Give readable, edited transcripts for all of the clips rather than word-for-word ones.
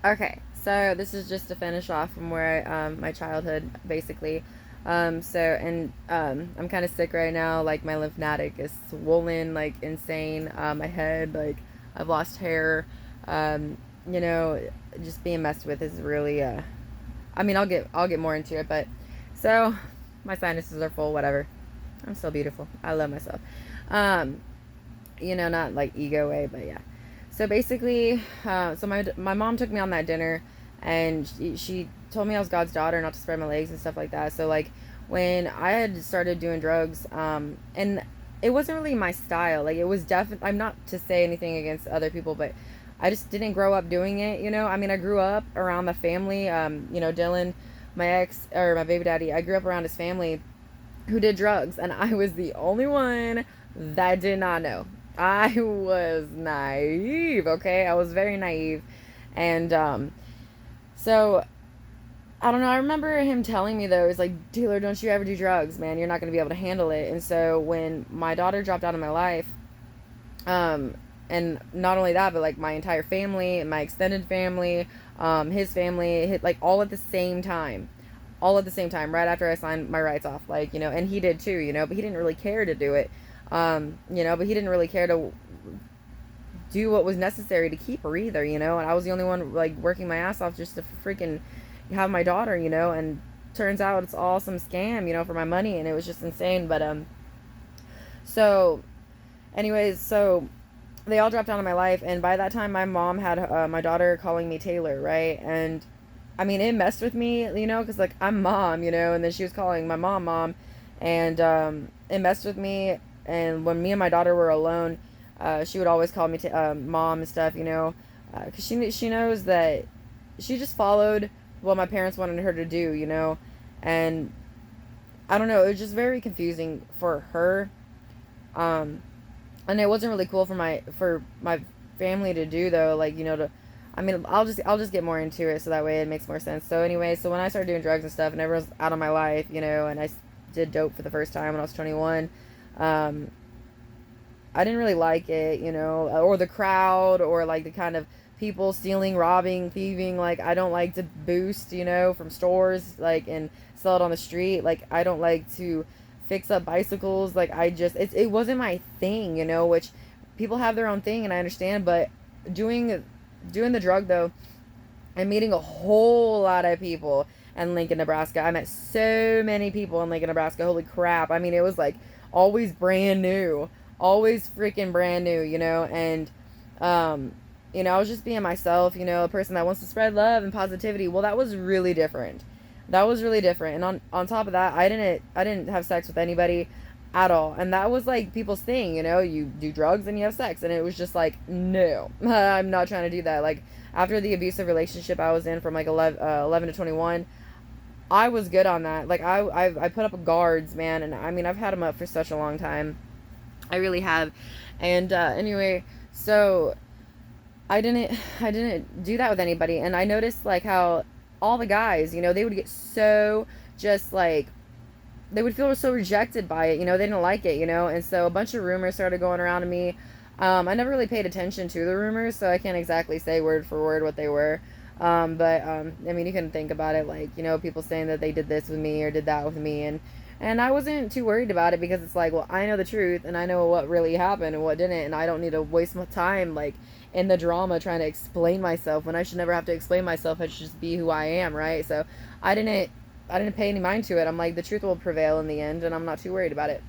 Okay, so this is just to finish off from where my childhood basically. I'm kind of sick right now. Like my lymphatic is swollen, like insane. My head, like I've lost hair. Um, you know, just being messed with is really. I mean, I'll get more into it, but so my sinuses are full. Whatever. I'm still beautiful. I love myself. Um, not like ego way, but yeah. So basically, my mom took me on that dinner, and she told me I was God's daughter, not to spread my legs and stuff like that. So like when I had started doing drugs, and it wasn't really my style. Like it was definitely. I'm not to say anything against other people, but I just didn't grow up doing it. I mean, I grew up around the family. Dylan, my ex or my baby daddy, I grew up around his family who did drugs, and I was the only one that did not know. I was naive, okay? I was very naive. And so I don't know. I remember him telling me though, he's like, "Dealer, don't you ever do drugs, man. You're not going to be able to handle it." And so when my daughter dropped out of my life, um, and not only that, but like my entire family, my extended family, his family, hit like all at the same time, right after I signed my rights off, like, and he did too, but he didn't really care to do it, but he didn't really care to do what was necessary to keep her either, and I was the only one like working my ass off just to freaking have my daughter, and turns out it's all some scam, for my money, and it was just insane, but, so, anyways, so they all dropped out of my life, and by that time my mom had my daughter calling me Taylor, right? And I mean, it messed with me, because like I'm mom, and then she was calling my mom, and it messed with me. And when me and my daughter were alone, she would always call me mom and stuff, because she knows that she just followed what my parents wanted her to do, and I don't know, it was just very confusing for her, um, and it wasn't really cool for my family to do though, like to. I mean, I'll just get more into it so that way it makes more sense. So anyway, so when I started doing drugs and stuff, and everyone's out of my life, and I did dope for the first time when I was 21, um, I didn't really like it, or the crowd, or like the kind of people stealing, robbing, thieving. Like I don't like to boost, from stores, like, and sell it on the street. Like I don't like to fix up bicycles. Like it wasn't my thing, which people have their own thing, and I understand, but doing the drug though, and meeting a whole lot of people in Lincoln, Nebraska. I met so many people in Lincoln, Nebraska. Holy crap. I mean, it was like always brand new. Always freaking brand new, and I was just being myself, a person that wants to spread love and positivity. Well, that was really different. That was really different. And on top of that, I didn't have sex with anybody at all. And that was like people's thing, you do drugs and you have sex. And it was just like, no, I'm not trying to do that. Like after the abusive relationship I was in from like 11 to 21, I was good on that. Like I put up guards, man. And I mean, I've had them up for such a long time. I really have. And anyway, so I didn't do that with anybody. And I noticed like how all the guys, they would get so just like they would feel so rejected by it, they didn't like it, and so a bunch of rumors started going around to me. I never really paid attention to the rumors, so I can't exactly say word for word what they were. But I mean, you can think about it like, people saying that they did this with me or did that with me, and I wasn't too worried about it because it's like, well, I know the truth and I know what really happened and what didn't, and I don't need to waste my time like in the drama trying to explain myself when I should never have to explain myself. I should just be who I am, right? So I didn't I didn't pay any mind to it. I'm like, the truth will prevail in the end, and I'm not too worried about it.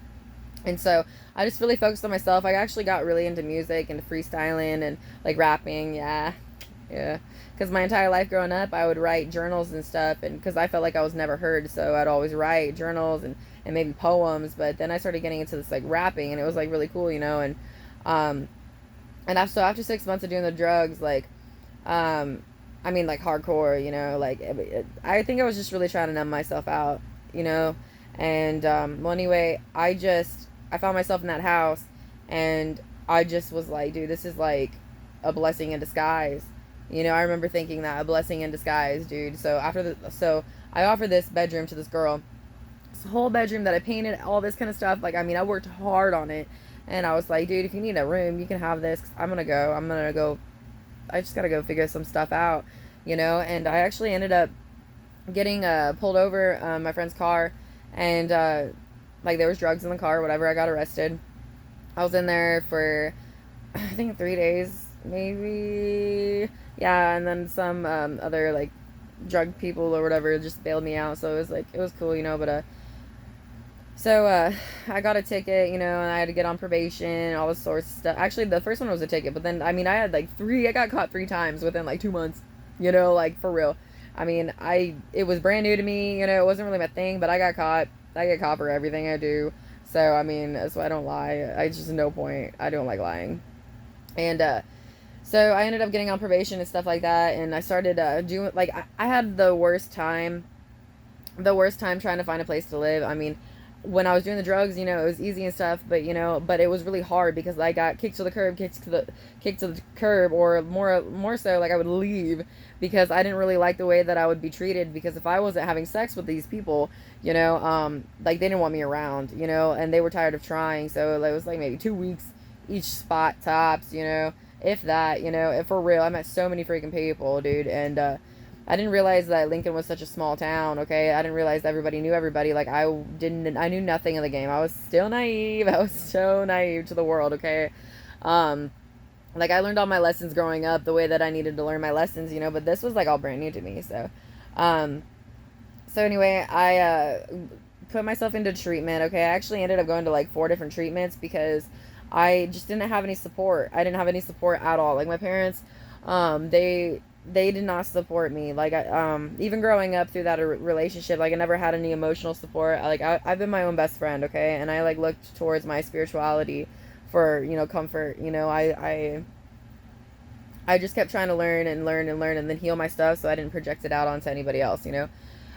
And so I just really focused on myself. I actually got really into music and freestyling and like rapping. Yeah, yeah. Because my entire life growing up, I would write journals and stuff, and because I felt like I was never heard, so I'd always write journals and maybe poems. But then I started getting into this like rapping, and it was like really cool, um, after 6 months of doing the drugs, like, um, I mean, like hardcore, like I think I was just really trying to numb myself out, you know, and well, anyway, I found myself in that house, and I just was like, dude, this is like a blessing in disguise. I remember thinking that, a blessing in disguise, dude. So I offered this bedroom to this girl, this whole bedroom that I painted, all this kind of stuff. Like, I mean, I worked hard on it, and I was like, dude, if you need a room, you can have this. 'Cause I'm gonna go. I just gotta go figure some stuff out. And I actually ended up getting pulled over my friend's car, and like there was drugs in the car, whatever. I got arrested. I was in there for I think 3 days, maybe. Yeah, and then some other like drug people or whatever just bailed me out, so it was like it was cool, But so I got a ticket, and I had to get on probation, all this sorts of stuff. Actually, the first one was a ticket, but then I mean, I had like three. I got caught 3 times within like 2 months. Like for real. I mean, it was brand new to me. It wasn't really my thing, but I got caught. I get caught for everything I do. So I mean, that's why I don't lie. I just no point. I don't like lying. And so I ended up getting on probation and stuff like that, and I started doing like I had the worst time trying to find a place to live. I mean, when I was doing the drugs, it was easy and stuff, but it was really hard because I got kicked to the curb, kicked to the curb, or more so, like I would leave because I didn't really like the way that I would be treated. Because if I wasn't having sex with these people, like they didn't want me around, and they were tired of trying. So it was like maybe 2 weeks each spot tops, if that, if for real. I met so many freaking people, dude, and I didn't realize that Lincoln was such a small town, okay? I didn't realize everybody knew everybody. Like, I knew nothing of the game. I was still naive. I was so naive to the world, okay? Like, I learned all my lessons growing up the way that I needed to learn my lessons, but this was, like, all brand new to me, so. So anyway, I put myself into treatment, okay? I actually ended up going to, like, 4 different treatments because I just didn't have any support. I didn't have any support at all. Like, my parents, they did not support me. Like, even growing up through that relationship, like I never had any emotional support. I've been my own best friend, okay, and I like looked towards my spirituality for comfort. I just kept trying to learn and learn and learn and then heal my stuff, so I didn't project it out onto anybody else.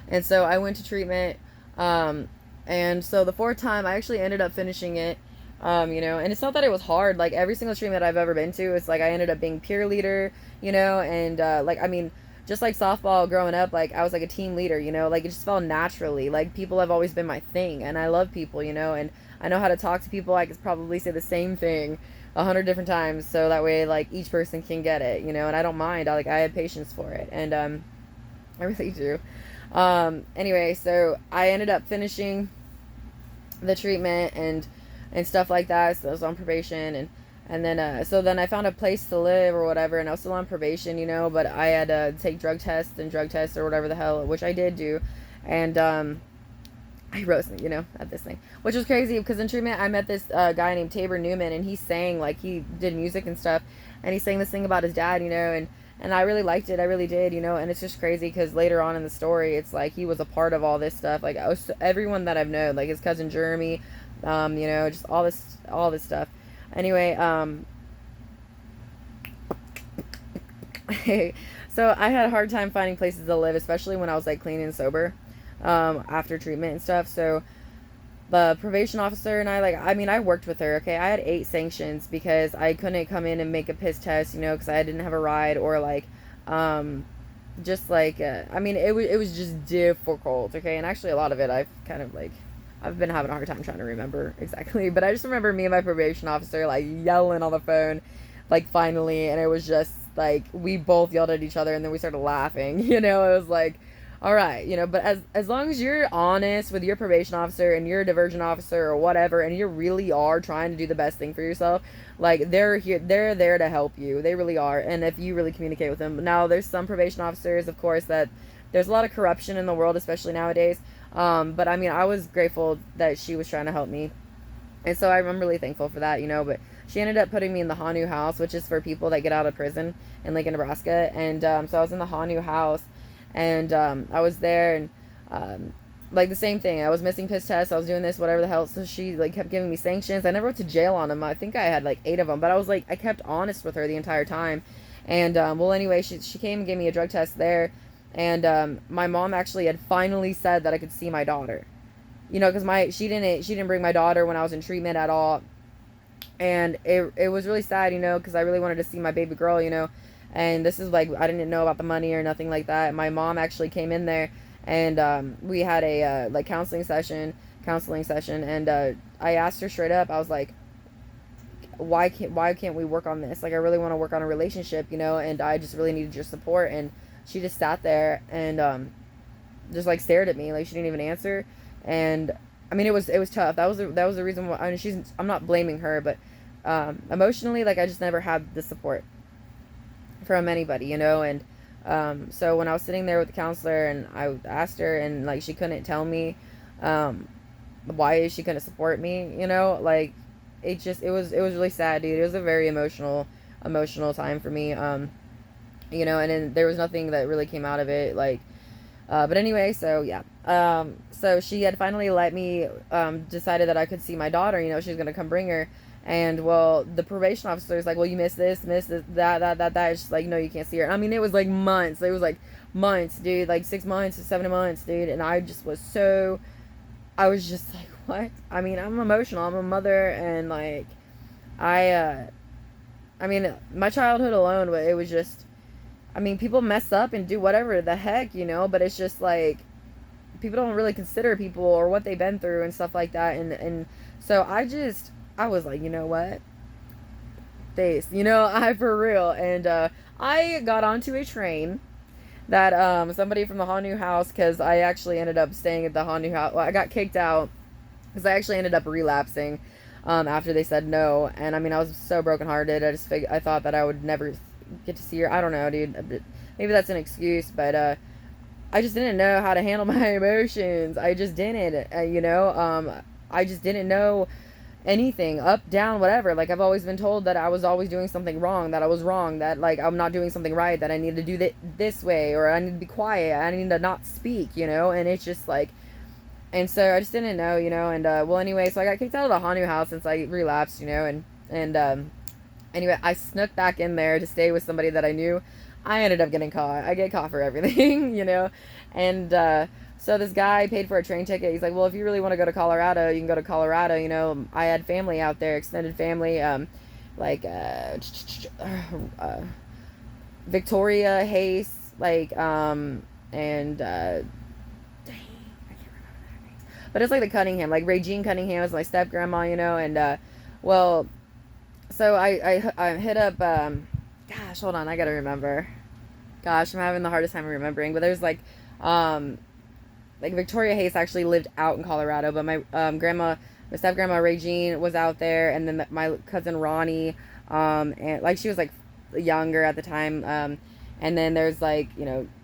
And so I went to treatment, and so the 4th time I actually ended up finishing it. And it's not that it was hard. Like, every single treatment I've ever been to, it's like I ended up being peer leader, and like, I mean, just like softball growing up, like I was like a team leader, like it just felt naturally. Like, people have always been my thing, and I love people, and I know how to talk to people. I could probably say the same thing 100 different times, so that way, like, each person can get it, and I don't mind. I have patience for it, and I really do. Anyway, so I ended up finishing the treatment and stuff like that. So I was on probation, and then so then I found a place to live or whatever, and I was still on probation, but I had to take drug tests or whatever the hell, which I did do. And I wrote, at this thing, which was crazy because in treatment I met this guy named Tabor Newman, and he sang, like, he did music and stuff, and he sang this thing about his dad, and I really liked it. I really did, and it's just crazy because later on in the story, it's like he was a part of all this stuff. Like, everyone that I've known, like his cousin Jeremy, just all this stuff. Anyway, so I had a hard time finding places to live, especially when I was like clean and sober, after treatment and stuff. So the probation officer and I worked with her, okay? I had 8 sanctions because I couldn't come in and make a piss test, because I didn't have a ride, or like, just like, it was just difficult, okay? And actually a lot of it I've been having a hard time trying to remember exactly, but I just remember me and my probation officer like yelling on the phone, like, finally, and it was just like we both yelled at each other and then we started laughing, it was like, all right, but as long as you're honest with your probation officer and your diversion officer or whatever, and you really are trying to do the best thing for yourself, like, they're there to help you. They really are. And if you really communicate with them. Now, there's some probation officers, of course, that there's a lot of corruption in the world, especially nowadays. But I mean, I was grateful that she was trying to help me, and so I'm really thankful for that, but she ended up putting me in the Hanu house, which is for people that get out of prison in Lincoln, Nebraska. And so I was in the Hanu house, and I was there, and like the same thing. I was missing piss tests. I was doing this, whatever the hell. So she like kept giving me sanctions. I never went to jail on them. I think I had like 8 of them, but I kept honest with her the entire time. And well, anyway, she came and gave me a drug test there, and my mom actually had finally said that I could see my daughter. Because she didn't bring my daughter when I was in treatment at all. And it was really sad, because I really wanted to see my baby girl, and this is like, I didn't know about the money or nothing like that. My mom actually came in there, and we had a like counseling session, and I asked her straight up. I was like, why can't we work on this? Like, I really want to work on a relationship, and I just really needed your support. And she just sat there and just like stared at me, like she didn't even answer. And I mean, it was tough. That was the reason why. I mean, I'm not blaming her, but emotionally, like I just never had the support from anybody, and so when I was sitting there with the counselor and I asked her, and like she couldn't tell me um, why she couldn't support me, like it was really sad, dude. It was a very emotional time for me, and then there was nothing that really came out of it, like but anyway, so yeah. So she had finally let me, decided that I could see my daughter, she was going to come bring her. And well, the probation officer is like, well, you missed this, that. It's just like, no, you can't see her. I mean, it was like months. It was like months, dude, like 6 months, 7 months, dude. And I was just like, what? I mean, I'm emotional. I'm a mother. And like, I mean, my childhood alone, it was just, I mean, people mess up and do whatever the heck, but it's just like people don't really consider people or what they've been through and stuff like that. And so I was like, you know what? Face, I for real. And I got onto a train that somebody from the Hanu house, because I actually ended up staying at the Hanu house. Well, I got kicked out because I actually ended up relapsing after they said no. And I mean, I was so brokenhearted. I thought that I would never get to see her. I don't know, dude. Maybe that's an excuse, but I just didn't know how to handle my emotions. I just didn't, I just didn't know anything, up, down, whatever. Like, I've always been told that I was always doing something wrong, that I was wrong, that like I'm not doing something right, that I need to do this way, or I need to be quiet, I need to not speak, and it's just like, and so I just didn't know, and well, anyway, so I got kicked out of the Hanu house since I relapsed, and anyway, I snuck back in there to stay with somebody that I knew. I ended up getting caught. I get caught for everything, and so this guy paid for a train ticket. He's like, well, if you really want to go to Colorado, you can go to Colorado. I had family out there, extended family, like Victoria, Hayes, like, and dang, I can't remember their names. But it's like the Cunningham, like Regine Cunningham was my step grandma, and well, so I hit up, gosh, hold on, I gotta remember. Gosh, I'm having the hardest time remembering. But there's like Victoria Hayes actually lived out in Colorado, but my my step grandma Regine was out there, and then my cousin Ronnie, and like she was like younger at the time, and then there's like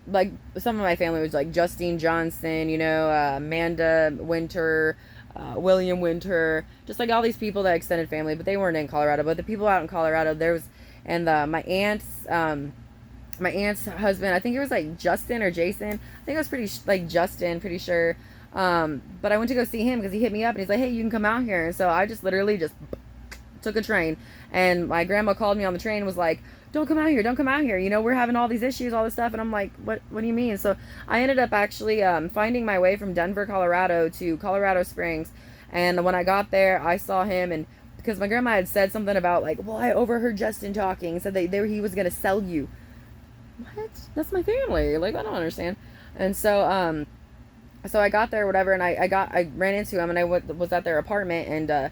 like some of my family was like Justine Johnson, Amanda Winter. William Winter, just like all these people that extended family, but they weren't in Colorado. But the people out in Colorado, there was, and my aunt's husband, I think it was like Justin or Jason. I think it was like Justin, pretty sure. But I went to go see him because he hit me up and he's like, hey, you can come out here. And so I just literally just took a train, and my grandma called me on the train and was like, don't come out here, don't come out here, we're having all these issues, all this stuff. And I'm like, what do you mean? So I ended up actually finding my way from Denver, Colorado to Colorado Springs. And when I got there, I saw him, and because my grandma had said something about like, well, I overheard Justin talking, said that he was gonna sell you. What? That's my family. Like, I don't understand. And so so I got there, whatever, and I ran into him, and I was at their apartment, and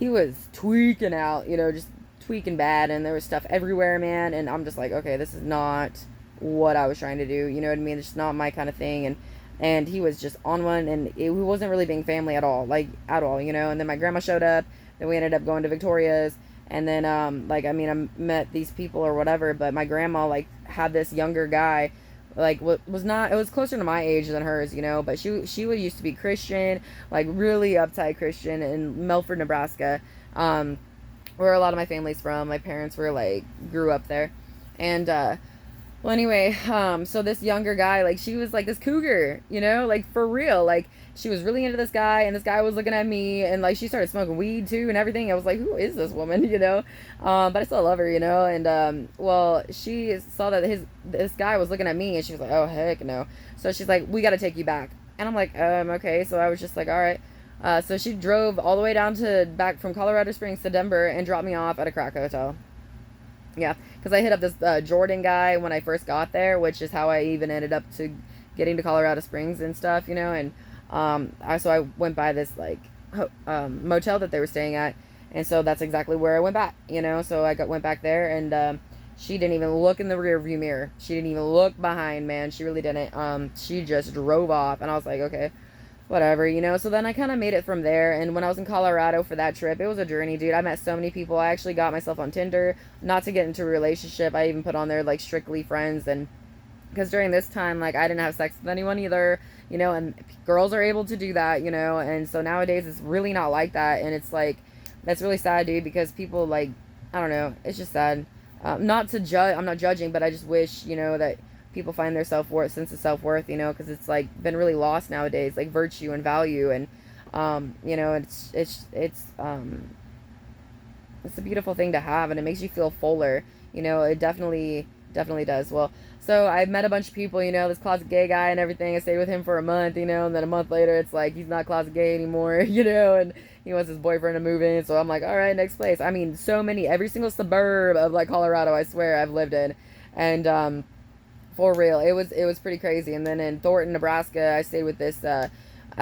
he was tweaking out, just tweaking bad, and there was stuff everywhere, man. And I'm just like, okay, this is not what I was trying to do, you know what I mean? It's just not my kind of thing. And he was just on one, and he wasn't really being family at all, like at all, and then my grandma showed up, then we ended up going to Victoria's, and then like, I mean, I met these people or whatever, but my grandma like had this younger guy, like was not, it was closer to my age than hers, but she used to be Christian, like really uptight Christian, in Melford, Nebraska, where a lot of my family's from. My parents were like, grew up there. And well, anyway, so this younger guy, like, she was like this cougar, like for real, like she was really into this guy, and this guy was looking at me, and like she started smoking weed too and everything. I was like, who is this woman? But I still love her, and well, she saw that this guy was looking at me, and she was like, oh heck no. So she's like, we got to take you back. And I'm like, okay. So I was just like, all right. So she drove all the way back from Colorado Springs to Denver and dropped me off at a crack hotel. Yeah, because I hit up this Jordan guy when I first got there, which is how I even ended up to getting to Colorado Springs and stuff, and so I went by this like motel that they were staying at, and so that's exactly where I went back, so I went back there, and She didn't even look in the rear view mirror. She didn't even look behind, man. She really didn't. She just drove off, and I was like, okay, whatever, you know. So then I kind of made it from there. And when I was in Colorado for that trip, it was a journey, dude. I met so many people. I actually got myself on Tinder, not to get into a relationship. I even put on there like strictly friends, and because during this time, like, I didn't have sex with anyone either, you know, and girls are able to do that, you know. And so nowadays it's really not like that, and it's like, that's really sad, dude, because people, like, I don't know, it's just sad. Not to judge, I'm not judging, but I just wish, you know, that people find their self-worth, sense of self-worth, you know, because it's like been really lost nowadays, like virtue and value. And you know, it's a beautiful thing to have, and it makes you feel fuller, you know. It definitely does. Well, so I met a bunch of people, you know, this closet gay guy and everything. I stayed with him for a month, you know, and then a month later it's like he's not closet gay anymore, you know, and he wants his boyfriend to move in. So I'm like, all right, next place. I mean, so many, every single suburb of like Colorado, I swear I've lived in. And for real, it was pretty crazy. And then in Thornton, Nebraska, I stayed with this at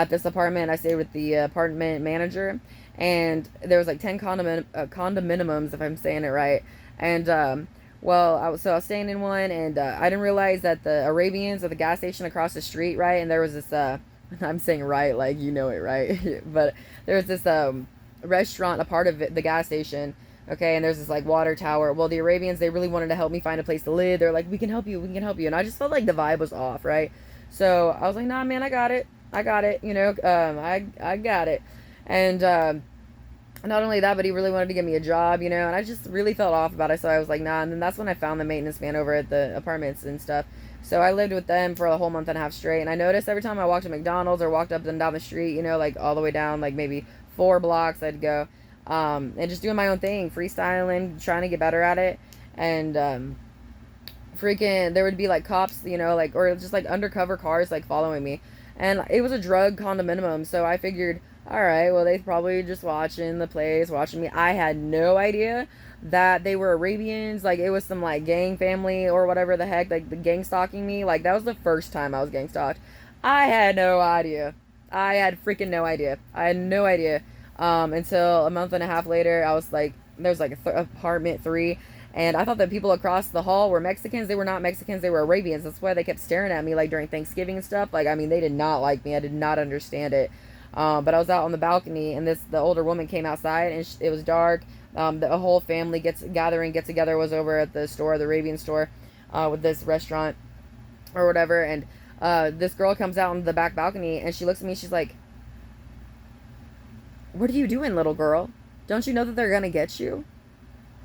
this apartment. I stayed with the apartment manager, and there was like 10 condominiums, if I'm saying it right. And well, I was staying in one, and I didn't realize that the Arabians at the gas station across the street, right? And there was this I'm saying right, like, you know it, right? But there was this restaurant, a part of it, the gas station. Okay, and there's this like water tower. Well, the Arabians, they really wanted to help me find a place to live. They're like, we can help you, we can help you. And I just felt like the vibe was off, right? So I was like, nah, man, I got it. I got it, you know. I got it. And not only that, but he really wanted to give me a job, you know. And I just really felt off about it. So I was like, nah. And then that's when I found the maintenance man over at the apartments and stuff. So I lived with them for a whole month and a half straight. And I noticed every time I walked to McDonald's or walked up and down the street, you know, like all the way down, like maybe 4 blocks, I'd go. And just doing my own thing, freestyling, trying to get better at it. And freaking, there would be like cops, you know, like, or just like undercover cars like following me. And it was a drug condominium, so I figured, all right, well, they probably just watching the place, watching me. I had no idea that they were Arabians. Like, it was some like gang family or whatever the heck, like the gang stalking me. Like, that was the first time I was gang stalked. I had no idea. I had freaking no idea. I had no idea. Until a month and a half later, I was like, there's like apartment 3, and I thought that people across the hall were Mexicans. They were not Mexicans. They were Arabians. That's why they kept staring at me like during Thanksgiving and stuff. Like, I mean, they did not like me. I did not understand it. But I was out on the balcony, and the older woman came outside, and it was dark. The whole family get together was over at the store, the Arabian store, with this restaurant or whatever. And this girl comes out on the back balcony, and she looks at me. She's like, "What are you doing, little girl? Don't you know that they're gonna get you?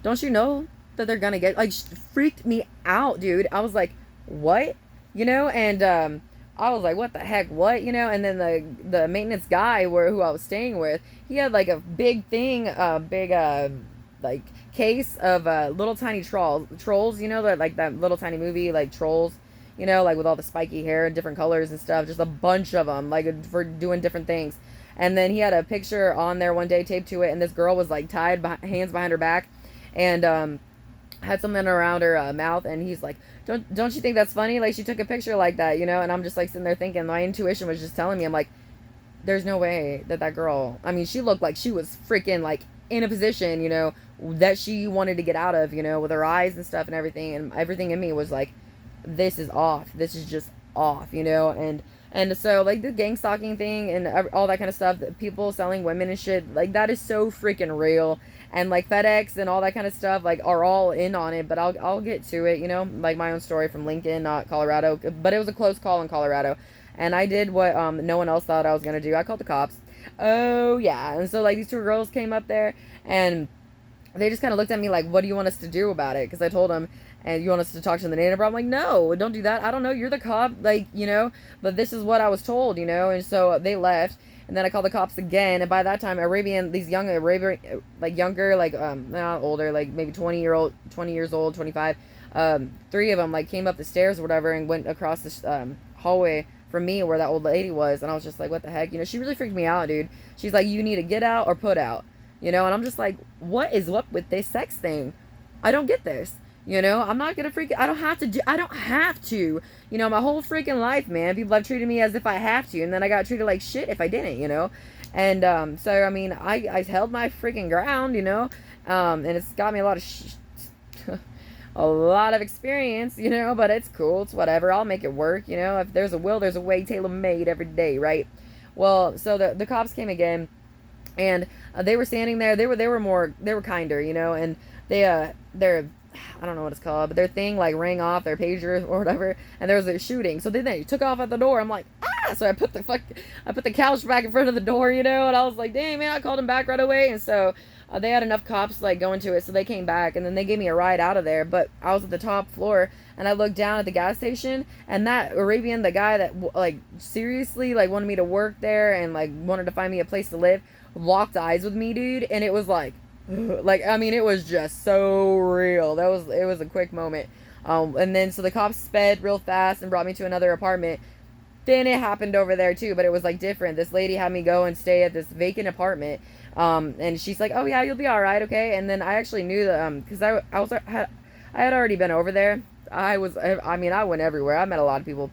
Don't you know that they're gonna get," like, freaked me out, dude. I was like, what? You know. And I was like, what the heck, what, you know. And then the maintenance guy who I was staying with, he had like a big thing, big like case of little tiny trolls, you know, that like that little tiny movie, like Trolls, you know, like with all the spiky hair and different colors and stuff, just a bunch of them, like for doing different things. And then he had a picture on there one day taped to it, and this girl was like tied hands behind her back, and had something around her mouth. And he's like, don't you think that's funny? Like, she took a picture like that, you know. And I'm just like sitting there thinking, my intuition was just telling me, I'm like, there's no way that girl, I mean, she looked like she was freaking like in a position, you know, that she wanted to get out of, you know, with her eyes and stuff and everything. And everything in me was like, this is off. This is just off, you know. And so, like, the gang stalking thing and all that kind of stuff, people selling women and shit, like, that is so freaking real. And, like, FedEx and all that kind of stuff, like, are all in on it. But I'll get to it, you know. Like, my own story from Lincoln, not Colorado. But it was a close call in Colorado. And I did what no one else thought I was going to do. I called the cops. Oh, yeah. And so, like, these 2 girls came up there, and they just kind of looked at me like, what do you want us to do about it? Because I told them, and you want us to talk to the neighbor? I'm like, no, don't do that. I don't know. You're the cop, like, you know, but this is what I was told, you know. And so they left, and then I called the cops again. And by that time, these young Arabian, like younger, like, not older, like maybe 20 years old, 25, 3 of them like came up the stairs or whatever and went across this hallway from me where that old lady was. And I was just like, what the heck? You know, she really freaked me out, dude. She's like, you need to get out or put out, you know. And I'm just like, what is up with this sex thing? I don't get this. You know, I'm not gonna I don't have to, you know, my whole freaking life, man, people have treated me as if I have to, and then I got treated like shit if I didn't, you know. And so, I mean, I held my freaking ground, you know, and it's got me a lot of a lot of experience, you know, but it's cool. It's whatever. I'll make it work, you know. If there's a will, there's a way, tailor made every day, right? Well, so the cops came again, and they were standing there. They were kinder, you know, and they're I don't know what it's called, but their thing like rang off their pager or whatever, and there was a shooting. So then they took off at the door. I'm like, ah! So I put the couch back in front of the door, you know, and I was like, dang man, I called them back right away, and so. They had enough cops like going to it, so they came back, and then they gave me a ride out of there. But I was at the top floor, and I looked down at the gas station, and that Arabian, the guy that like seriously like wanted me to work there and like wanted to find me a place to live, locked eyes with me, dude, and it was like, like I mean, it was just so real. It was a quick moment, and then so the cops sped real fast and brought me to another apartment. Then it happened over there too, but it was like different. This lady had me go and stay at this vacant apartment. And she's like, "Oh yeah, you'll be all right, okay." And then I actually knew that, because I had already been over there. I mean, I went everywhere. I met a lot of people,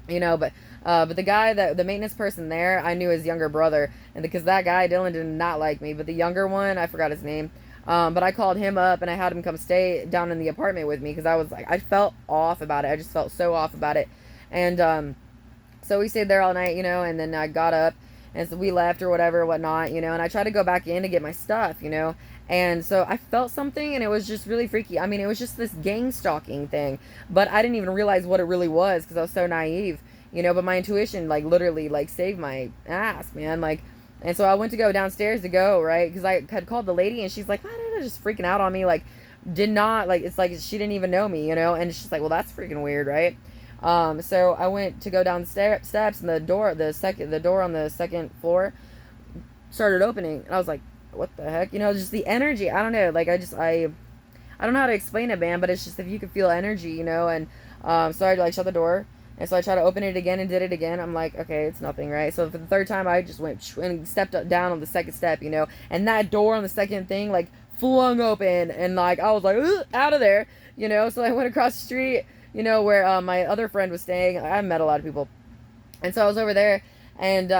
you know, but the guy the maintenance person there, I knew his younger brother, and because that guy Dylan did not like me, but the younger one, I forgot his name. But I called him up and I had him come stay down in the apartment with me because I was like, I felt off about it. I just felt so off about it, and so we stayed there all night, you know, and then I got up, and so we left or whatever, whatnot, you know, and I tried to go back in to get my stuff, you know, and so I felt something, and it was just really freaky. I mean, it was just this gang stalking thing, but I didn't even realize what it really was because I was so naive, you know, but my intuition, like, literally, like, saved my ass, man, like, and so I went to go downstairs to go, right, because I had called the lady, and she's like, I don't know, just freaking out on me, like, did not, like, it's like she didn't even know me, you know, and she's like, well, that's freaking weird, right? So I went to go down the steps, and the door on the second floor started opening, and I was like, what the heck? You know, just the energy. I don't know. Like, I don't know how to explain it, man, but it's just if you could feel energy, you know, and, so I like shut the door, and so I tried to open it again and did it again. I'm like, okay, it's nothing, right? So for the third time, I just went and stepped down on the second step, you know, and that door on the second thing, like, flung open, and like, I was like, out of there, you know, so I went across the street, you know, where my other friend was staying. I met a lot of people. And so I was over there, and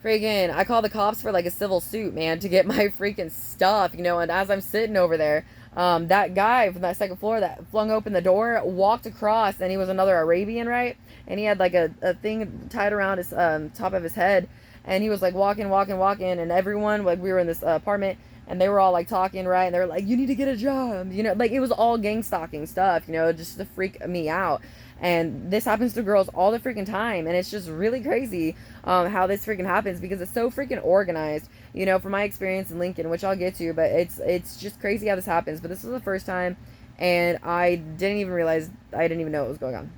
freaking, I called the cops for like a civil suit, man, to get my freaking stuff, you know, and as I'm sitting over there, that guy from that second floor that flung open the door walked across, and he was another Arabian, right? And he had like a thing tied around his top of his head, and he was like walking, and everyone, like, we were in this apartment, and they were all like talking, right? And they were like, you need to get a job, you know, like, it was all gang stalking stuff, you know, just to freak me out. And this happens to girls all the freaking time, and it's just really crazy how this freaking happens because it's so freaking organized, you know, from my experience in Lincoln, which I'll get to, but it's just crazy how this happens. But this was the first time, and I didn't even realize, I didn't even know what was going on,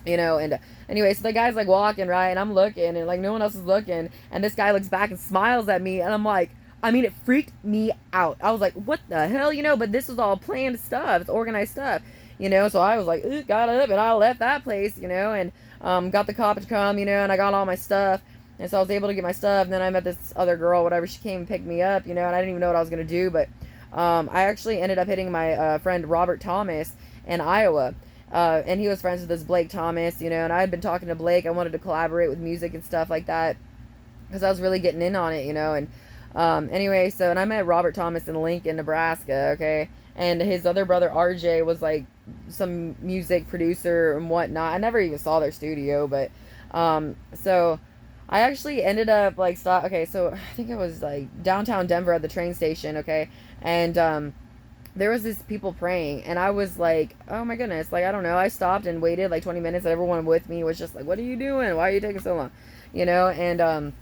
you know. And anyway, so the guy's like walking, right, and I'm looking, and like no one else is looking, and this guy looks back and smiles at me, and I'm like, I mean, it freaked me out. I was like, what the hell, you know, but this was all planned stuff. It's organized stuff, you know, so I was like, got up, and I left that place, you know, and got the cop to come, you know, and I got all my stuff, and so I was able to get my stuff, and then I met this other girl, whatever, she came and picked me up, you know, and I didn't even know what I was going to do, but I actually ended up hitting my friend Robert Thomas in Iowa, and he was friends with this Blake Thomas, you know, and I had been talking to Blake. I wanted to collaborate with music and stuff like that, because I was really getting in on it, you know, and anyway, so, and I met Robert Thomas in Lincoln, Nebraska, okay, and his other brother, RJ, was, like, some music producer and whatnot. I never even saw their studio, but, so, I actually ended up, like, okay, so, I think it was, like, downtown Denver at the train station, okay, and, there was this people praying, and I was like, oh my goodness, like, I don't know, I stopped and waited, like, 20 minutes, and everyone with me was just like, what are you doing? Why are you taking so long? You know, and,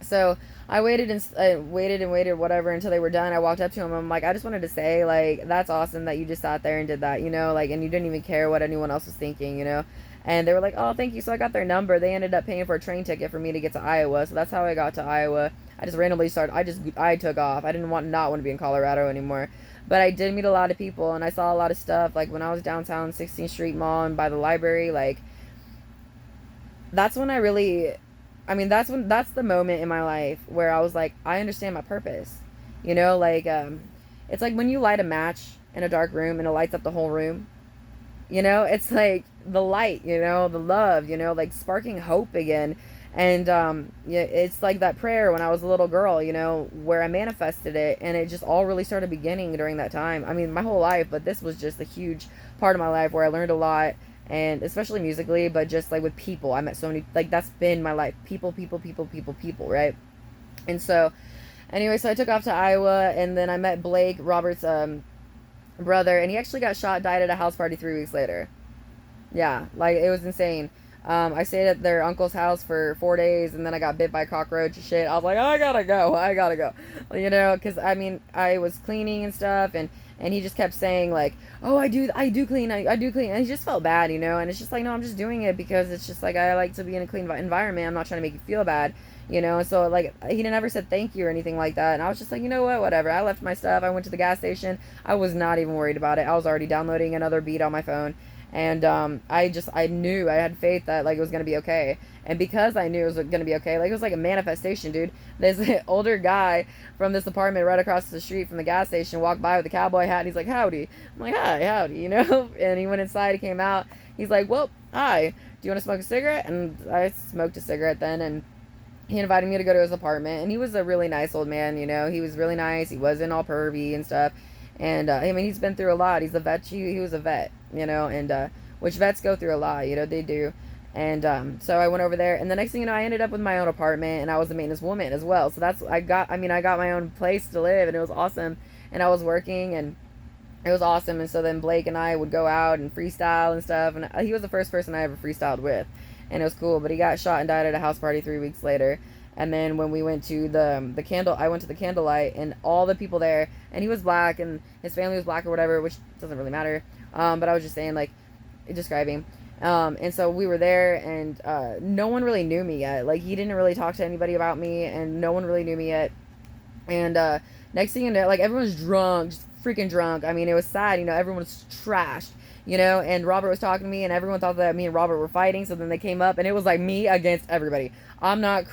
so I waited and waited, whatever, until they were done. I walked up to him. I'm like, I just wanted to say, like, that's awesome that you just sat there and did that, you know, like, and you didn't even care what anyone else was thinking, you know. And they were like, oh, thank you. So I got their number. They ended up paying for a train ticket for me to get to Iowa. So that's how I got to Iowa. I just randomly started. I took off. I didn't not want to be in Colorado anymore. But I did meet a lot of people, and I saw a lot of stuff. Like, when I was downtown 16th Street Mall and by the library, like, that's when that's the moment in my life where I was like, I understand my purpose. You know, like, it's like when you light a match in a dark room and it lights up the whole room. You know, it's like the light, you know, the love, you know, like sparking hope again. And yeah, it's like that prayer when I was a little girl, you know, where I manifested it, and it just all really started beginning during that time. I mean, my whole life, but this was just a huge part of my life where I learned a lot, and especially musically, but just like with people. I met so many, like, that's been my life. People, people, people, people, people, right? And so, anyway, so I took off to Iowa, and then I met Blake, Robert's brother, and he actually got shot, died at a house party 3 weeks later. Yeah, like it was insane. I stayed at their uncle's house for 4 days, and then I got bit by a cockroach and shit. I was like, I gotta go, I gotta go, you know, because I mean, I was cleaning and stuff, and he just kept saying like, oh, I do clean, I do clean, and he just felt bad, you know, and it's just like, no, I'm just doing it because it's just like I like to be in a clean environment. I'm not trying to make you feel bad, you know. And so like he never said thank you or anything like that, and I was just like, you know what, whatever. I left my stuff. I went to the gas station. I was not even worried about it. I was already downloading another beat on my phone, and I knew, I had faith that like it was gonna be okay. And because I knew it was gonna be okay, like it was like a manifestation, dude. This older guy from this apartment right across the street from the gas station walked by with a cowboy hat, and he's like, howdy. I'm like, hi, howdy, you know. And he went inside, he came out, he's like, well, hi, do you want to smoke a cigarette? And I smoked a cigarette then, and he invited me to go to his apartment. And he was a really nice old man, you know. He was really nice. He wasn't all pervy and stuff. And I mean, he's been through a lot. He's a vet. He was a vet, you know, and which vets go through a lot, you know, they do. And so I went over there, and the next thing you know, I ended up with my own apartment, and I was a maintenance woman as well. So that's, I got my own place to live, and it was awesome. And I was working, and it was awesome. And so then Blake and I would go out and freestyle and stuff. And he was the first person I ever freestyled with, and it was cool. But he got shot and died at a house party 3 weeks later. And then when we went to the candle, I went to the candlelight, and all the people there, and he was black, and his family was black or whatever, which doesn't really matter. But I was just saying, like, describing. And so we were there, and no one really knew me yet. Like, he didn't really talk to anybody about me, and no one really knew me yet. And next thing you know, like, everyone's drunk, just freaking drunk. I mean, it was sad, you know, everyone was trashed, you know. And Robert was talking to me, and everyone thought that me and Robert were fighting. So then they came up, and it was like me against everybody. I'm not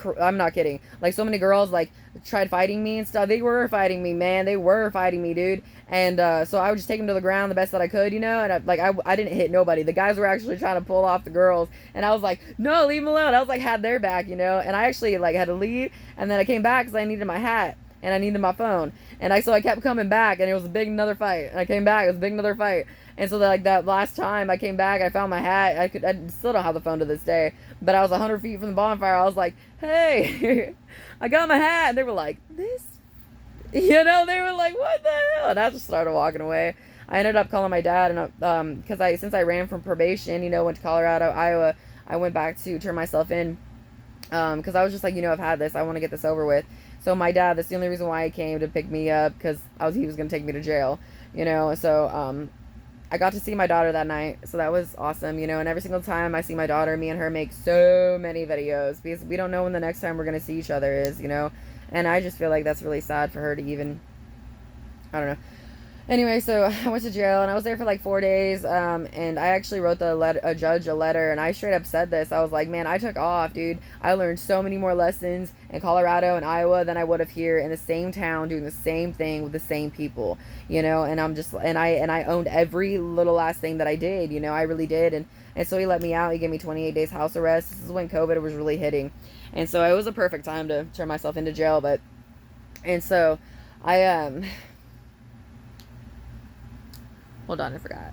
kidding. Like, so many girls like tried fighting me and stuff. They were fighting me, man. They were fighting me, dude. And so I would just take them to the ground the best that I could, you know. And I didn't hit nobody. The guys were actually trying to pull off the girls, and I was like, no, leave them alone. I was like, had their back, you know. And I actually like had to leave, and then I came back because I needed my hat and I needed my phone. And so I kept coming back, and it was a big another fight. And I came back, it was a big another fight. And so like that last time I came back, I found my hat. I still don't have the phone to this day, but I was 100 feet from the bonfire. I was like, hey, I got my hat. And they were like, this, you know, they were like, what the hell? And I just started walking away. I ended up calling my dad, and because since I ran from probation, you know, went to Colorado, Iowa, I went back to turn myself in, because I was just like, you know, I've had this, I want to get this over with. So my dad, that's the only reason why he came to pick me up, because he was going to take me to jail, you know. So I got to see my daughter that night, so that was awesome, you know. And every single time I see my daughter, me and her make so many videos, because we don't know when the next time we're going to see each other is, you know. And I just feel like that's really sad for her to even, I don't know. Anyway, so I went to jail, and I was there for like 4 days, and I actually wrote a judge a letter, and I straight up said this. I was like, man, I took off, dude. I learned so many more lessons in Colorado and Iowa than I would have here in the same town doing the same thing with the same people, you know. And I'm just, and I owned every little last thing that I did, you know. I really did. And so he let me out. He gave me 28 days house arrest. This is when COVID was really hitting, and so it was a perfect time to turn myself into jail. But, and so I hold on, I forgot.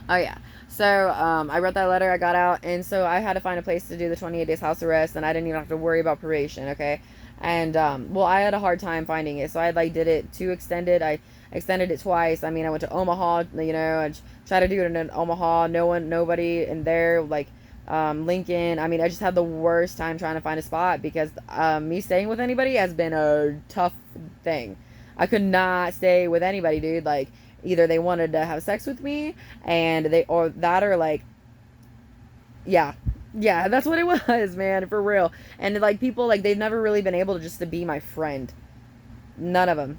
Oh, yeah. So, I wrote that letter, I got out, and so I had to find a place to do the 28 days house arrest, and I didn't even have to worry about probation, okay? And, well, I had a hard time finding it, so I, like, did it too extended. I extended it twice. I mean, I went to Omaha, you know, and tried to do it in Omaha. Nobody in there, like, Lincoln. I mean, I just had the worst time trying to find a spot, because, me staying with anybody has been a tough thing. I could not stay with anybody, dude. Like, either they wanted to have sex with me, or like, yeah, that's what it was, man, for real. And like, people, like, they've never really been able to just to be my friend. None of them.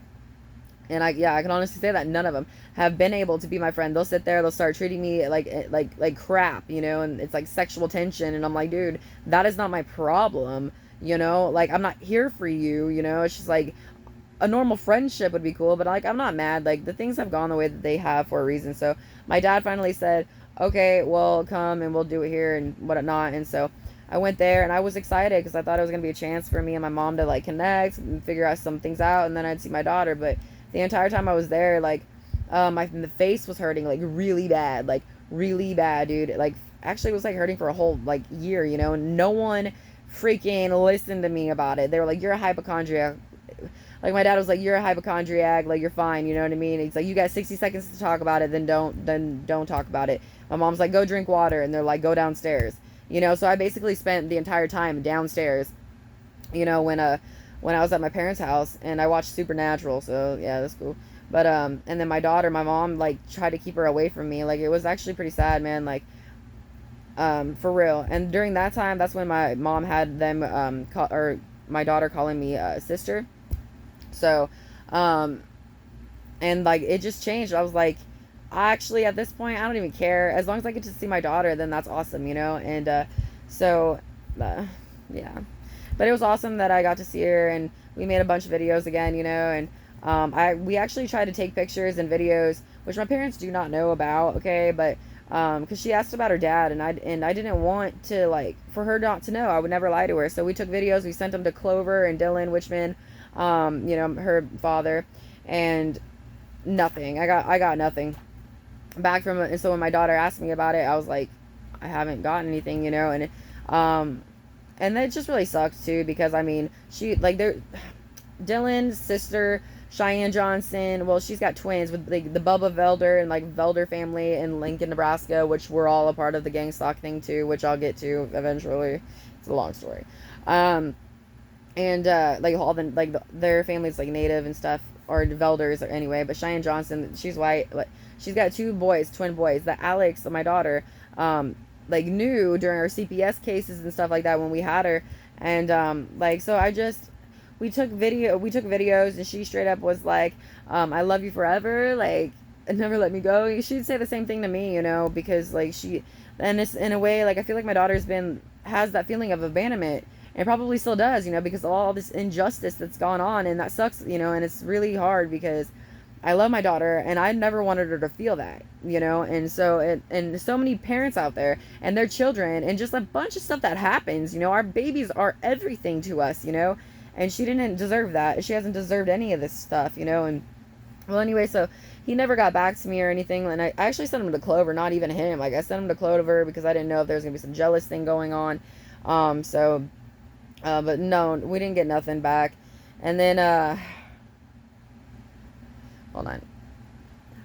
And I can honestly say that none of them have been able to be my friend. They'll sit there, they'll start treating me like crap, you know, and it's like sexual tension, and I'm like, dude, that is not my problem, you know. Like, I'm not here for you, you know. It's just like, a normal friendship would be cool, but like, I'm not mad. Like, the things have gone the way that they have for a reason. So my dad finally said, okay, well, come and we'll do it here and whatnot. And so I went there and I was excited because I thought it was going to be a chance for me and my mom to like connect and figure out some things out, and then I'd see my daughter. But the entire time I was there, like, the face was hurting like really bad, dude. Like, actually, it was like hurting for a whole like year, and no one freaking listened to me about it. They were like, "You're a hypochondriac." Like, my dad was like, "You're a hypochondriac, like, you're fine," you know what I mean? He's like, "You got 60 seconds to talk about it, then don't talk about it." My mom's like, "Go drink water," and they're like, "Go downstairs." So I basically spent the entire time downstairs, when I was at my parents' house, and I watched Supernatural, so yeah, that's cool. But and then my daughter, my mom like tried to keep her away from me. Like, it was actually pretty sad, man. Like, for real. And during that time, that's when my mom had them or my daughter calling me sister. So, um, and like it just changed. I was like, actually, at this point, I don't even care. As long as I get to see my daughter, then that's awesome. And so, uh, yeah. But it was awesome that I got to see her, and we made a bunch of videos again. And we actually tried to take pictures and videos, which my parents do not know about. Okay, but because she asked about her dad, and I didn't want to, like, for her not to know. I would never lie to her. So we took videos. We sent them to Clover and Dylan Witchman, her father, and nothing. I got nothing back from it. And so when my daughter asked me about it, I was like, I haven't gotten anything. And that just really sucked too, because I mean, she like they're Dylan's sister, Cheyenne Johnson. Well, she's got twins with like the Bubba Velder and like Velder family in Lincoln, Nebraska, which we're all a part of the gang stalk thing too, which I'll get to eventually. It's a long story. And like all their family's like native and stuff, or Velders or anyway. But Cheyenne Johnson, she's white. Like, she's got two boys, twin boys. That Alex, my daughter, like knew during our CPS cases and stuff like that when we had her. And like, so we took videos, and she straight up was like, I love you forever, like, never let me go. She'd say the same thing to me, because like and it's in a way, like, I feel like my daughter's has that feeling of abandonment, and probably still does, because of all this injustice that's gone on, and that sucks, and it's really hard because I love my daughter, and I never wanted her to feel that, and so and so many parents out there and their children, and just a bunch of stuff that happens. Our babies are everything to us, and she didn't deserve that. She hasn't deserved any of this stuff, and well, anyway, so he never got back to me or anything, and I actually sent him to Clover, not even him. Like, I sent him to Clover because I didn't know if there was gonna be some jealous thing going on. But no, we didn't get nothing back, and then hold on.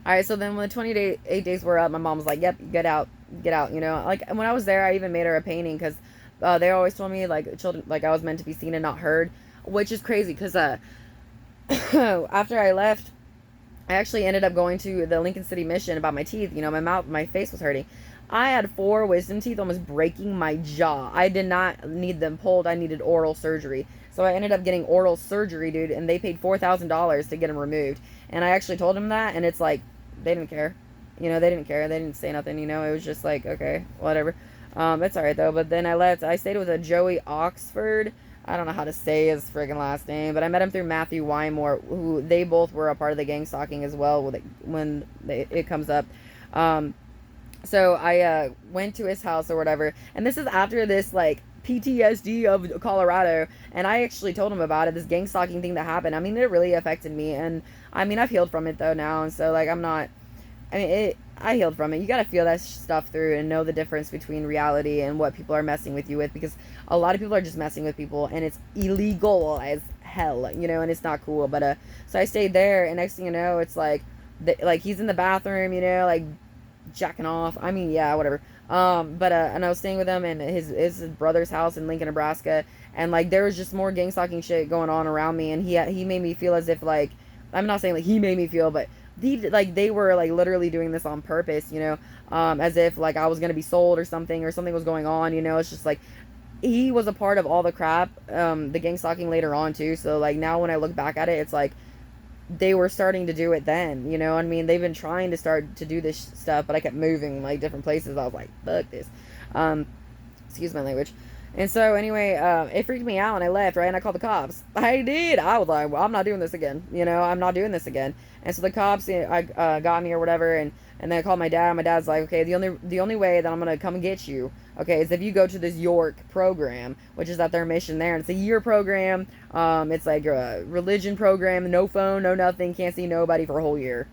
All right, so then when the 28 days were up, my mom was like, "Yep, get out, get out." Like, when I was there, I even made her a painting because they always told me, like, children, like, I was meant to be seen and not heard, which is crazy because after I left, I actually ended up going to the Lincoln City Mission about my teeth. My face was hurting. I had 4 wisdom teeth almost breaking my jaw. I did not need them pulled. I needed oral surgery. So I ended up getting oral surgery, dude, and they paid $4,000 to get them removed. And I actually told them that, and it's like, they didn't care. They didn't care. They didn't say nothing, It was just like, okay, whatever. It's alright, though. But then I left. I stayed with a Joey Oxford. I don't know how to say his friggin' last name, but I met him through Matthew Wymore, who they both were a part of the gang stalking as well when it comes up. So I went to his house or whatever, and this is after this, like, PTSD of Colorado, and I actually told him about it, this gang stalking thing that happened. I mean, it really affected me, and I mean, I've healed from it though now, and so, like, I healed from it. You gotta feel that stuff through and know the difference between reality and what people are messing with you with, because a lot of people are just messing with people, and it's illegal as hell, and it's not cool. But so I stayed there, and next thing you know, it's like, he's in the bathroom, like, jacking off. I mean, yeah, whatever. But and I was staying with him in his brother's house in Lincoln, Nebraska, and like there was just more gang stalking shit going on around me, and he made me feel as if, like, I'm not saying like he made me feel, but they were like literally doing this on purpose, as if like I was gonna be sold or something was going on. It's just like he was a part of all the crap, the gang stalking later on too. So like now when I look back at it, it's like they were starting to do it then, I mean, they've been trying to start to do this stuff, but I kept moving like different places. I was like, fuck this. Excuse my language. And so anyway, it freaked me out, and I left, right? And I called the cops. I did. I was like, well, I'm not doing this again. I'm not doing this again. And so the cops got me or whatever, and And then I called my dad. My dad's like, okay, the only way that I'm gonna come and get you, okay, is if you go to this York program, which is at their mission there. And it's a year program. It's like a religion program, no phone, no nothing, can't see nobody for a whole year.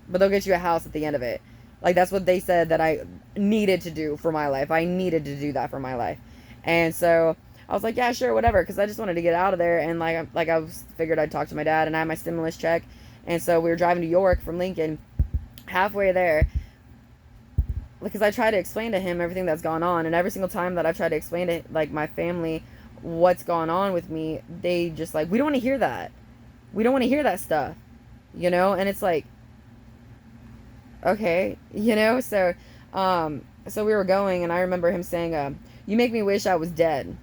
But they'll get you a house at the end of it. Like, that's what they said that I needed to do for my life. I needed to do that for my life. And so I was like, yeah, sure, whatever, because I just wanted to get out of there. And figured I'd talk to my dad, and I had my stimulus check. And so we were driving to York from Lincoln. Halfway there, because I try to explain to him everything that's gone on, and every single time that I've tried to explain to like my family what's gone on with me, they just like, we don't want to hear that. We don't want to hear that stuff, And it's like, okay, so we were going, and I remember him saying, "You make me wish I was dead,"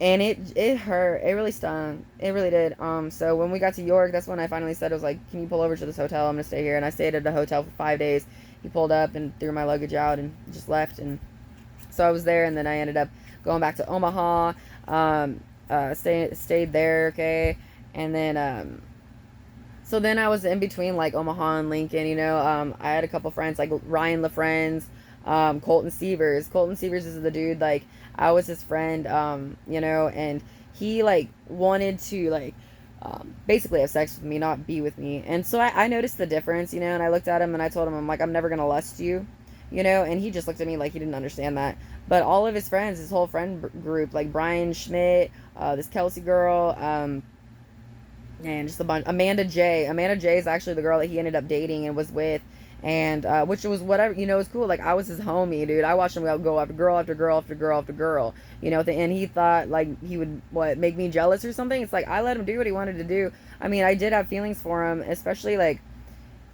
and it hurt. It really stung. It really did. So when we got to York, that's when I finally said, I was like, "Can you pull over to this hotel? I'm gonna stay here." And I stayed at the hotel for 5 days. He pulled up and threw my luggage out and just left. And so I was there, and then I ended up going back to Omaha. Stayed there, okay, and then so then I was in between like Omaha and Lincoln. I had a couple friends like Ryan LaFriends, Colton Severs. Colton Severs is the dude, like, I was his friend, and he like wanted to like basically have sex with me, not be with me. And so I noticed the difference, and I looked at him and I told him, I'm like, I'm never gonna lust you, and he just looked at me like he didn't understand that. But all of his friends, his whole friend group, like Brian Schmidt, this Kelsey girl, and just a bunch. Amanda J. Amanda J is actually the girl that he ended up dating and was with, and which was whatever, it was cool. Like, I was his homie, dude. I watched him go after girl after girl after girl after girl. And he thought like he would make me jealous or something. It's like, I let him do what he wanted to do. I mean, I did have feelings for him, especially like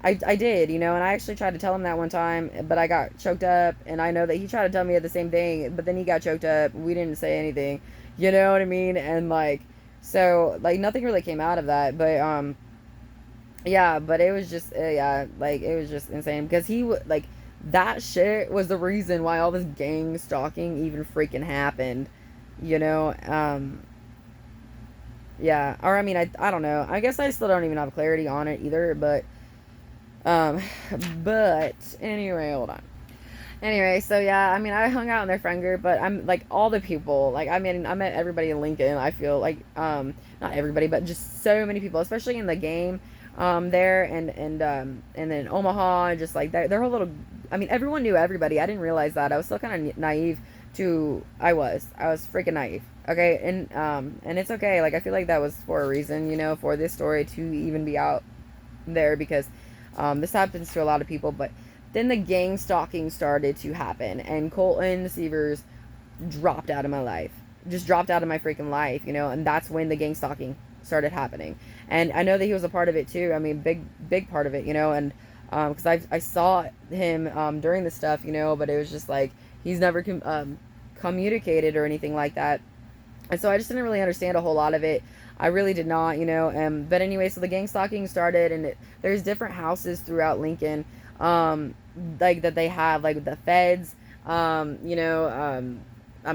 I did, and I actually tried to tell him that one time, but I got choked up, and I know that he tried to tell me the same thing, but then he got choked up. We didn't say anything, you know what I mean? And like, so like nothing really came out of that, but yeah, but it was just yeah, like it was just insane because like that shit was the reason why all this gang stalking even freaking happened, you know. Yeah, or I mean, I don't know. I guess I still don't even have clarity on it either, um, but anyway, hold on. Anyway, so yeah, I mean, I hung out in their friend group, but I'm like all the people, like I mean, I met everybody in Lincoln. I feel like not everybody, but just so many people, especially in the game there and then Omaha, and just like their whole little. I mean, everyone knew everybody. I didn't realize that. I was still kind of naive to. I was freaking naive. Okay, and it's okay. Like, I feel like that was for a reason, for this story to even be out there, because this happens to a lot of people. But then the gang stalking started to happen, and Colton Severs dropped out of my life. Just dropped out of my freaking life, and that's when the gang stalking started happening. And I know that he was a part of it too. I mean, big part of it, and because I saw him during the stuff, but it was just like he's never communicated or anything like that. And so I just didn't really understand a whole lot of it. I really did not, but anyway, so the gang stalking started, and there's different houses throughout Lincoln, like that they have, like the feds, I'm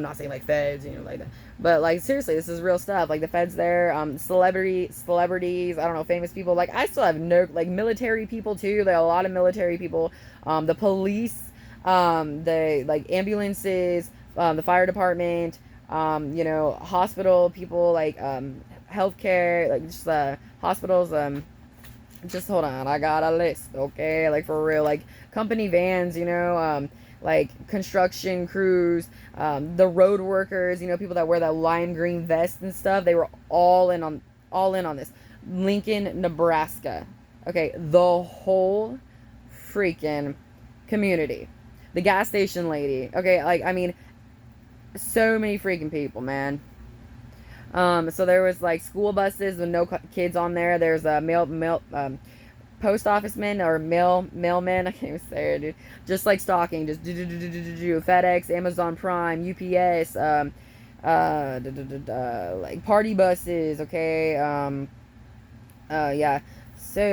not saying like feds, like that, but like seriously, this is real stuff. Like the feds there, celebrities, I don't know, famous people. Like, I still have no, like, military people too. There are a lot of military people, the police, the like ambulances, the fire department, hospital people, like healthcare, like just hospitals. Just hold on, I got a list, okay? Like, for real, like company vans, like construction crews, the road workers, people that wear that lime green vest and stuff. They were all in on this. Lincoln, Nebraska. Okay, the whole freaking community. The gas station lady. Okay, like, I mean, so many freaking people, man. So there was like school buses with no kids on there. There's a post office men or mailmen. I can't even say it, dude. Just like stalking, just FedEx, Amazon Prime, UPS, like party buses. Okay, yeah. So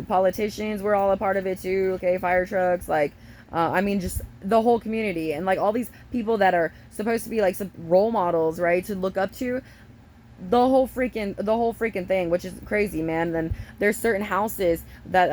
politicians were all a part of it too. Okay, fire trucks, like. I mean, just the whole community, and like all these people that are supposed to be like some role models, right, to look up to. the whole freaking thing, which is crazy, man. Then there's certain houses that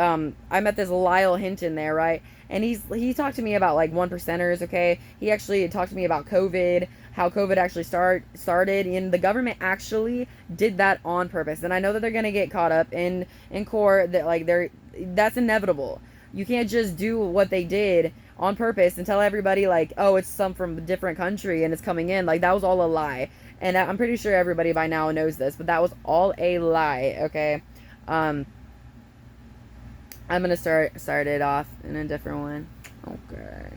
I met this Lyle Hinton there, right? And he talked to me about like one percenters, okay? He actually talked to me about COVID, how COVID actually started, and the government actually did that on purpose. And I know that they're gonna get caught up in court, that like that's inevitable. You can't just do what they did on purpose and tell everybody like, oh, it's some from a different country and it's coming in. Like, that was all a lie. And I'm pretty sure everybody by now knows this, but that was all a lie, okay? um I'm gonna start it off in a different one. Okay.